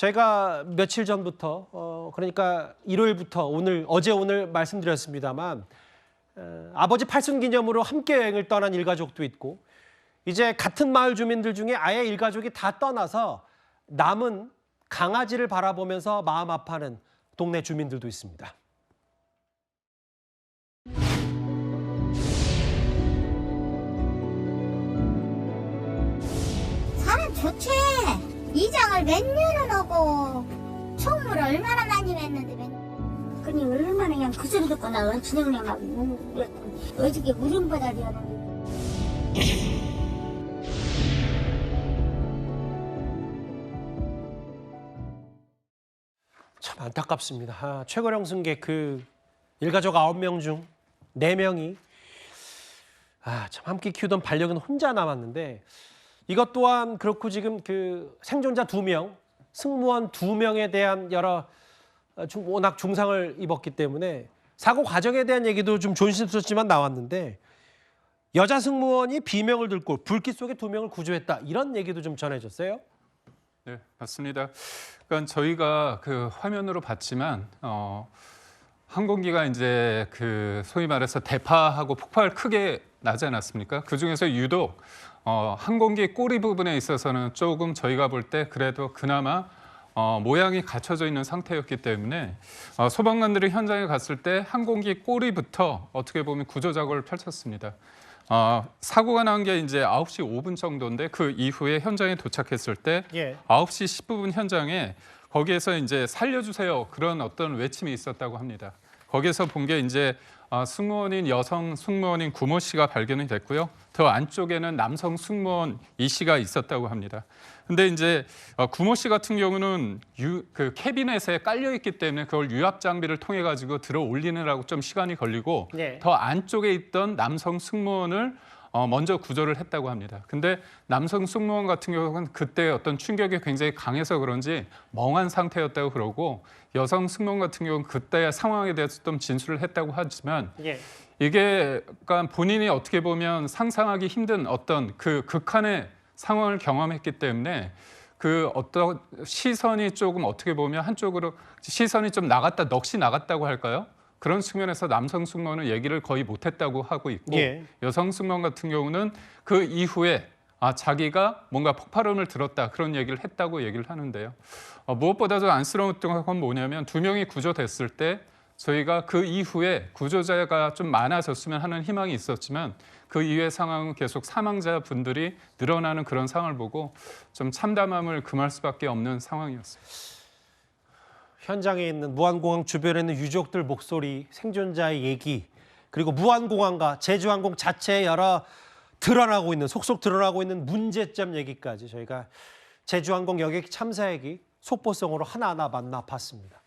저희가 며칠 전부터 그러니까 일요일부터 어제 오늘 말씀드렸습니다만 아버지 팔순 기념으로 함께 여행을 떠난 일가족도 있고 이제 같은 마을 주민들 중에 아예 일가족이 다 떠나서 남은 강아지를 바라보면서 마음 아파하는 동네 주민들도 있습니다. 사람 좋지. 이장을 몇 년을 하고 총무를 얼마나 많이 했는데 그니 얼마나 그냥 그 소리 듣고 나 진영령하고 어저께 무릉바다리 하는데 참 안타깝습니다. 최고령 승객 그 일가족 9명 중 4명이 참 함께 키우던 반려견 혼자 남았는데 이것 또한 그렇고 지금 그 생존자 2명, 승무원 2명에 대한 여러 워낙 중상을 입었기 때문에 사고 과정에 대한 얘기도 좀 조심스럽지만 나왔는데 여자 승무원이 비명을 들고 불길 속에 2명을 구조했다 이런 얘기도 좀 전해졌어요. 네, 맞습니다. 그러니까 저희가 그 화면으로 봤지만 항공기가 이제 그 소위 말해서 대파하고 폭발 크게 나지 않았습니까? 그 중에서 유독 항공기 꼬리 부분에 있어서는 조금 저희가 볼 때 그래도 그나마 모양이 갖춰져 있는 상태였기 때문에 소방관들이 현장에 갔을 때 항공기 꼬리부터 어떻게 보면 구조 작업을 펼쳤습니다. 사고가 난 게 이제 9시 5분 정도인데 그 이후에 현장에 도착했을 때 9시 10분 현장에 거기에서 이제 살려주세요 그런 어떤 외침이 있었다고 합니다. 거기에서 본 게 이제 승무원인 여성 승무원인 구모 씨가 발견이 됐고요. 더 안쪽에는 남성 승무원 이 씨가 있었다고 합니다. 근데 이제 구모 씨 같은 경우는 그 캐비넷에 깔려 있기 때문에 그걸 유압 장비를 통해 가지고 들어 올리느라고 좀 시간이 걸리고 더 안쪽에 있던 남성 승무원을 먼저 구조를 했다고 합니다. 근데 남성 승무원 같은 경우는 그때 어떤 충격이 굉장히 강해서 그런지 멍한 상태였다고 그러고 여성 승무원 같은 경우는 그때의 상황에 대해서 좀 진술을 했다고 하지만 이게 그러니까 본인이 어떻게 보면 상상하기 힘든 어떤 그 극한의 상황을 경험했기 때문에 그 어떤 시선이 조금 어떻게 보면 한쪽으로 시선이 좀 나갔다 넋이 나갔다고 할까요? 그런 측면에서 남성 승무원은 얘기를 거의 못했다고 하고 있고 여성 승무원 같은 경우는 그 이후에 자기가 뭔가 폭발음을 들었다 그런 얘기를 했다고 얘기를 하는데요. 무엇보다도 안쓰러웠던 건 뭐냐면 2명이 구조됐을 때 저희가 그 이후에 구조자가 좀 많아졌으면 하는 희망이 있었지만 그 이후의 상황은 계속 사망자 분들이 늘어나는 그런 상황을 보고 좀 참담함을 금할 수밖에 없는 상황이었어요. 현장에 있는 무안공항 주변에 있는 유족들 목소리, 생존자의 얘기, 그리고 무안공항과 제주항공 자체에 여러 속속 드러나고 있는 문제점 얘기까지 저희가 제주항공 여객 참사 얘기 속보성으로 하나하나 만나봤습니다.